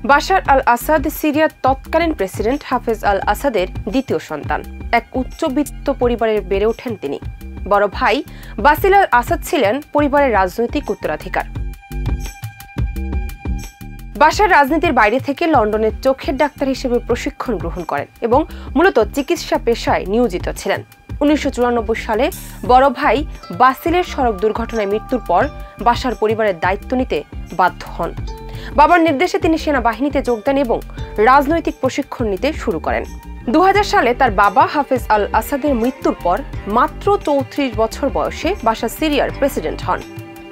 বাশার আল আসাদ সিরিয়ার তৎকালীন প্রেসিডেন্ট হাফেজ আল আসাদের দ্বিতীয় সন্তান। এক উচ্চবিত্ত পরিবারে বেড়ে ওঠেন তিনি। বড় ভাই বাসিল আল আসাদ ছিলেন পরিবারের রাজনৈতিক উত্তরাধিকার। বাশার রাজনীতির বাইরে থেকে লন্ডনের চোখের ডাক্তার হিসেবে প্রশিক্ষণ গ্রহণ করেন এবং মূলত চিকিৎসা পেশায় নিয়োজিত ছিলেন। 1994 সালে বড় ভাই বাসিলের সড়ক দুর্ঘটনায় মৃত্যুর পর বাশার পরিবারের দায়িত্ব নিতে বাধ্য হন। বাবার নির্দেশে তিনি সেনাবাহিনীতে যোগ দেন এবং রাজনৈতিক প্রশিক্ষণ নিতে শুরু করেন। 2000 সালে তার বাবা হাফেজ আল আসাদের মৃত্যুর পর মাত্র 34 বছর বয়সে বাশার সিরিয়ার প্রেসিডেন্ট হন।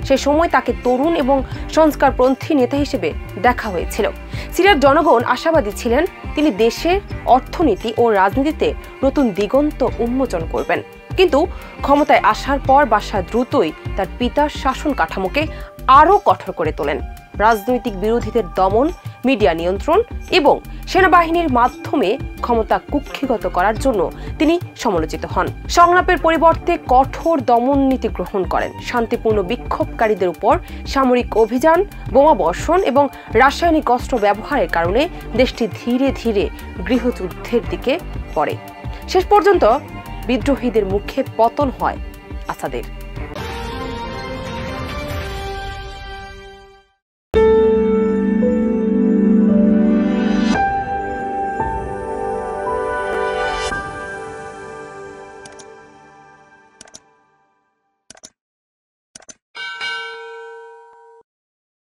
সেই সময় তাকে তরুণ এবং সংস্কারপন্থী নেতা হিসেবে দেখা হয়েছিল। সিরিয়ার জনগণ আশাবাদী ছিলেন তিনি দেশের অর্থনীতি ও রাজনীতিতে নতুন দিগন্ত উন্মোচন করবেন। কিন্তু ক্ষমতায় আসার পর বাশার দ্রুতই তার পিতার শাসন কাঠামোকে আরও কঠোর করে তোলেন। রাজনৈতিক বিরোধীদের দমন, মিডিয়া নিয়ন্ত্রণ এবং সেনাবাহিনীর মাধ্যমে ক্ষমতা কুক্ষিগত করার জন্য তিনি সমালোচিত হন। সংলাপের পরিবর্তে কঠোর দমন নীতি গ্রহণ করেন। শান্তিপূর্ণ বিক্ষোভকারীদের উপর সামরিক অভিযান, বোমাবর্ষণ এবং রাসায়নিক অস্ত্র ব্যবহারের কারণে দেশটি ধীরে ধীরে গৃহযুদ্ধের দিকে পড়ে। শেষ পর্যন্ত বিদ্রোহীদের মুখে পতন হয় আসাদের।